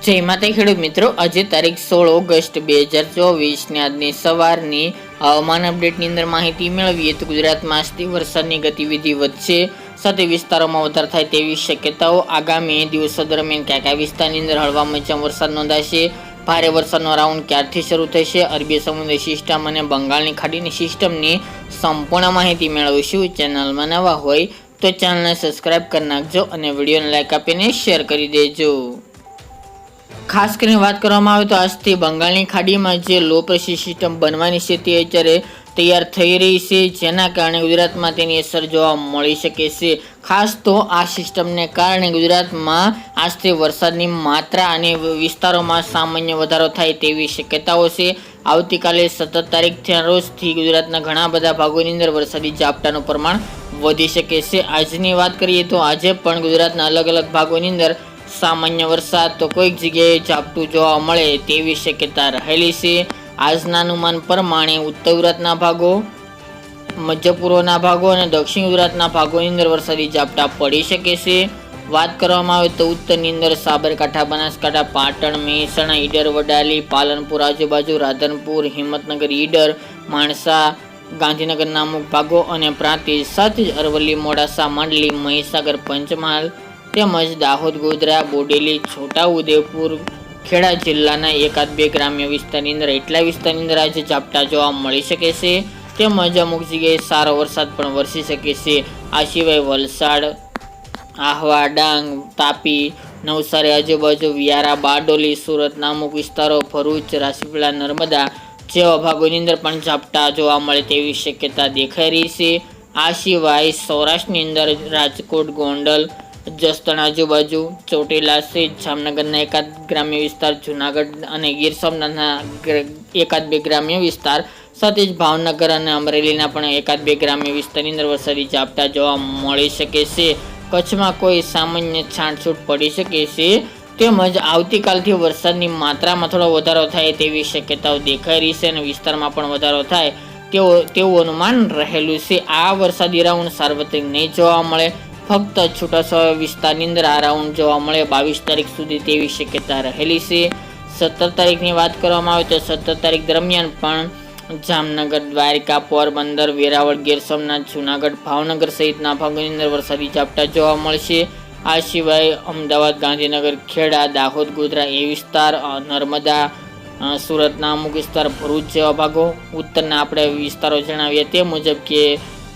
જય માતા ખેડૂત મિત્રો, આજે તારીખ 16 ઓગસ્ટ 2024 ને આજની સવારની હવામાન અપડેટની અંદર માહિતી મેળવીએ તો ગુજરાતમાં આજથી વરસાદની ગતિવિધિ વધશે, સાથે વિસ્તારોમાં વધારો થાય તેવી શક્યતાઓ. આગામી દિવસો દરમિયાન કયા કયા વિસ્તારની અંદર હળવા મધ્યમ વરસાદ નોંધાશે, ભારે વરસાદનો રાઉન્ડ ક્યારથી શરૂ થશે, અરબી સમુદ્રી સિસ્ટમ અને બંગાળની ખાડીની સિસ્ટમની સંપૂર્ણ માહિતી મેળવીશું. ચેનલમાં નવા હોય તો ચેનલને સબસ્ક્રાઇબ કરી નાખજો અને વિડીયોને લાઈક આપીને શેર કરી દેજો. ખાસ કરીને વાત કરવામાં આવે તો આજથી બંગાળની ખાડીમાં જે લો પ્રેશર સિસ્ટમ બનવાની છે તે અત્યારે તૈયાર થઈ રહી છે, જેના કારણે ગુજરાતમાં તેની અસર જોવા મળી શકે છે. ખાસ તો આ સિસ્ટમને કારણે ગુજરાતમાં આજથી વરસાદની માત્રા અને વિસ્તારોમાં સામાન્ય વધારો થાય તેવી શક્યતાઓ છે. આવતીકાલે 17 તારીખના રોજથી ગુજરાતના ઘણા બધા ભાગોની અંદર વરસાદી ઝાપટાનું પ્રમાણ વધી શકે છે. આજની વાત કરીએ તો આજે પણ ગુજરાતના અલગ અલગ ભાગોની અંદર સામાન્ય વરસાદ તો કોઈક જગ્યાએ ઝાપટું જોવા મળે તેવી શક્યતા રહેલી છે. આજના અનુમાન પ્રમાણે ઉત્તર ગુજરાતના ભાગો, મધ્ય પૂર્વના ભાગો અને દક્ષિણ ગુજરાતના ભાગોની અંદર વરસાદી ઝાપટા પડી શકે છે. વાત કરવામાં આવે તો ઉત્તરની અંદર સાબરકાંઠા, બનાસકાંઠા, પાટણ, મહેસાણા, ઈડર, વડાલી, પાલનપુર આજુબાજુ, રાધનપુર, હિંમતનગર, ઈડર, માણસા, ગાંધીનગરના અમુક ભાગો અને પ્રાંતિજ, સાથે જ અરવલ્લી, મોડાસા, માંડલી, મહીસાગર, પંચમહાલ તેમજ દાહોદ, ગોધરા, બોડેલી, છોટાઉદેપુર, ખેડા જિલ્લાના એકાદ બે ગ્રામ્ય વિસ્તારની અંદર એટલા વિસ્તારની અંદર આજે ઝાપટા જોવા મળી શકે છે. તેમજ અમુક જગ્યાએ સારો વરસાદ પણ વરસી શકે છે. આ સિવાય વલસાડ, આહવા, ડાંગ, તાપી, નવસારી આજુબાજુ, વિયારા, બારડોલી, સુરતના અમુક વિસ્તારો, ભરૂચ, રાજપીપળા, નર્મદા જેવા ભાગોની અંદર પણ ઝાપટા જોવા મળે તેવી શક્યતા દેખાઈ રહી છે. આ સિવાય સૌરાષ્ટ્રની અંદર રાજકોટ, ગોંડલ, જસદણ આજુબાજુ, ચોટીલા સહિત જામનગરના એકાદ ગ્રામ્ય વિસ્તાર, જૂનાગઢ અને ગીર સોમનાથના એકાદ બે ગ્રામ્ય વિસ્તાર, સાથે જ ભાવનગર અને અમરેલીના પણ એકાદ બે ગ્રામ્ય વિસ્તારની અંદર વરસાદી ઝાપટા જોવા મળી શકે છે. કચ્છમાં કોઈ સામાન્ય છાંટછૂટ પડી શકે છે. તેમજ આવતીકાલથી વરસાદની માત્રામાં થોડો વધારો થાય તેવી શક્યતાઓ દેખાઈ રહી છે અને વિસ્તારમાં પણ વધારો થાય તેવું અનુમાન રહેલું છે. આ વરસાદી રાઉન્ડ સાર્વત્રિક નહીં જોવા મળે, ફક્ત છૂટાછવાયા વિસ્તારની અંદર આ રાઉન્ડ જોવા મળે 22 તારીખ સુધી તેવી શક્યતા રહેલી છે. 17 તારીખની વાત કરવામાં આવે તો 17 તારીખ દરમિયાન પણ જામનગર, દ્વારકા, પોરબંદર, વેરાવળ, ગીર સોમનાથ, જૂનાગઢ, ભાવનગર સહિતના ભાગોની અંદર વરસાદી ઝાપટા જોવા મળશે. આ સિવાય અમદાવાદ, ગાંધીનગર, ખેડા, દાહોદ, ગોધરા એ વિસ્તાર, નર્મદા, સુરતના અમુક વિસ્તાર, ભરૂચ જેવા ભાગો, ઉત્તરના આપણે વિસ્તારો જણાવીએ તે મુજબ કે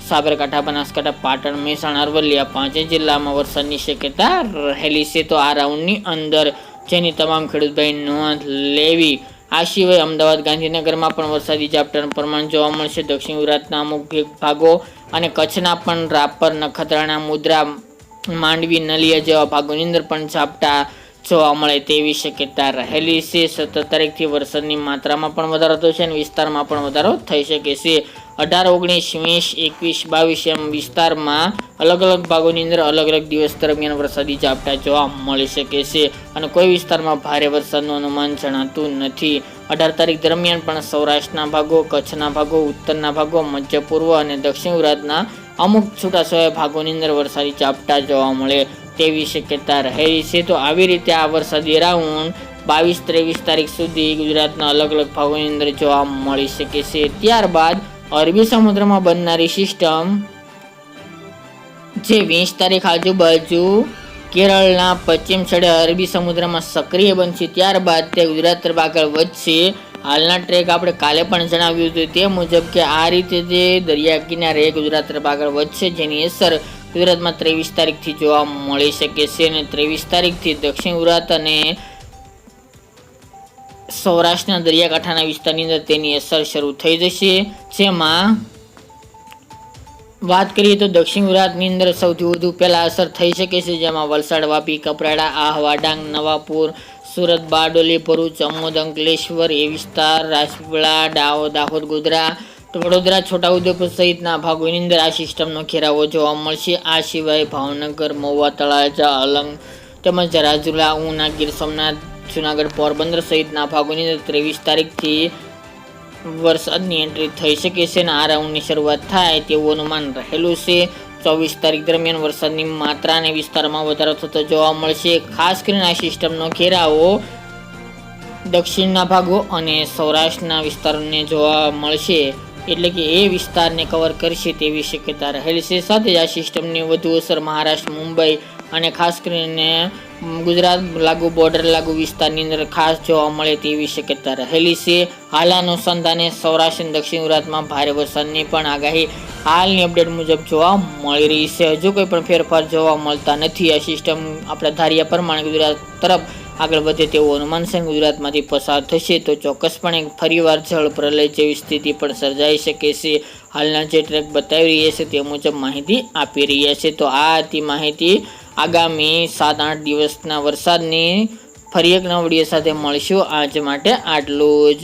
સાબરકાંઠા, બનાસકાંઠા, પાટણ, મહેસાણા, અરવલ્લી આ પાંચેય જિલ્લામાં વરસાદની શક્યતા રહેલી છે. તો આ રાઉન્ડની અંદર જેની તમામ ખેડૂત ભાઈ નોંધ લેવી. આ સિવાય અમદાવાદ, ગાંધીનગરમાં પણ વરસાદી ઝાપટાનું પ્રમાણ જોવા મળશે. દક્ષિણ ગુજરાતના અમુક ભાગો અને કચ્છના પણ રાપર, નખત્રાણા, મુદ્રા, માંડવી, નલિયા જેવા ભાગોની અંદર પણ ઝાપટા જોવા મળે તેવી શક્યતા રહેલી છે. 17 તારીખથી વરસાદની માત્રામાં પણ વધારો થશે અને વિસ્તારમાં પણ વધારો થઈ શકે છે. 18, 19, 20, 21, 22 એમ વિસ્તારમાં અલગ અલગ ભાગોની અંદર અલગ અલગ દિવસ દરમિયાન વરસાદી ઝાપટા જોવા મળી શકે છે અને કોઈ વિસ્તારમાં ભારે વરસાદનું અનુમાન જણાતું નથી. 18 તારીખ દરમિયાન પણ સૌરાષ્ટ્રના ભાગો, કચ્છના ભાગો, ઉત્તરના ભાગો, મધ્ય પૂર્વ અને દક્ષિણ ગુજરાતના અમુક છૂટાછવાયા ભાગોની અંદર વરસાદી ઝાપટા જોવા મળે તેવી શક્યતા રહેલી છે. તો આવી રીતે આ વરસાદી રાઉન્ડ 22-23 તારીખ સુધી ગુજરાતના અલગ અલગ ભાગોની અંદર જોવા મળી શકે છે. ત્યારબાદ અરબી સમુદ્રમાં બનનારી સિસ્ટમ જે 20 તારીખ આજુબાજુ કેરળના પશ્ચિમ છેડે અરબી સમુદ્રમાં સક્રિય બનશે. ત્યારબાદ તે ગુજરાત તરફ આગળ વધશે. હાલના ટ્રેક આપણે કાલે પણ જણાવ્યું હતું તે મુજબ કે આ રીતે તે દરિયા કિનારે ગુજરાત તરફ આગળ વધશે, જેની અસર ગુજરાતમાં 23 તારીખથી જોવા મળી શકે છે અને 23 તારીખથી દક્ષિણ ગુજરાત અને સૌરાષ્ટ્રના દરિયાકાંઠાના વિસ્તારની અંદર તેની અસર શરૂ થઈ જશે. જેમાં વાત કરીએ તો દક્ષિણ ગુજરાતની અંદર સૌથી વધુ પહેલા અસર થઈ શકે છે, જેમાં વલસાડ, વાપી, કપરાડા, આહવા, ડાંગ, નવાપુર, સુરત, બારડોલી, ભરૂચ, અમોદ, અંકલેશ્વર એ વિસ્તાર, રાજપીપળા, દાહોદ, ગોધરા, વડોદરા, છોટાઉદેપુર સહિતના ભાગોની અંદર આ સિસ્ટમનો ઘેરાવો જોવા મળશે. આ સિવાય ભાવનગર, મહુવા, તળાજા, અલંગ તેમજ રાજુલા, ઉના, ગીર સોમનાથ, જૂનાગઢ, પોરબંદર સહિતના ભાગોની અંદર 23 તારીખથી વરસાદની એન્ટ્રી થઈ શકે છે અને આ રાઉન્ડની શરૂઆત થાય તેવું અનુમાન રહેલું છે. 24 તારીખ દરમિયાન વરસાદની માત્રા અને વિસ્તારમાં વધારો થતો જોવા મળશે. ખાસ કરીને આ સિસ્ટમનો ઘેરાવો દક્ષિણના ભાગો અને સૌરાષ્ટ્રના વિસ્તારોને જોવા મળશે, એટલે કે એ વિસ્તારને કવર કરશે તેવી શક્યતા રહેલી છે. સાથે જ આ સિસ્ટમની વધુ અસર મહારાષ્ટ્ર, મુંબઈ અને ખાસ કરીને ગુજરાત લાગુ બોર્ડર લાગુ વિસ્તારની અંદર ખાસ જોવા મળે તેવી શક્યતા રહેલી છે. હાલના અનુસંધાને સૌરાષ્ટ્ર અને દક્ષિણ ગુજરાતમાં ભારે વરસાદની પણ આગાહી હાલની અપડેટ મુજબ જોવા મળી રહી છે. હજુ કોઈ પણ ફેરફાર જોવા મળતા નથી. આ સિસ્ટમ આપણે ધાર્યા પ્રમાણે ગુજરાત તરફ આગળ વધે તેવું અનુમાન છે. ગુજરાતમાંથી પસાર થશે તો ચોક્કસપણે ફરીવાર જળ પ્રલય જેવી સ્થિતિ પણ સર્જાઈ શકે છે. હાલના જે ટ્રેક બતાવી રહ્યા છે તે મુજબ માહિતી આપી રહ્યા છે. તો આ હતી માહિતી આગામી 7-8 દિવસના વરસાદની. ફરી એક નવા વિડીયો સાથે મળીશું. આજ માટે આટલું જ.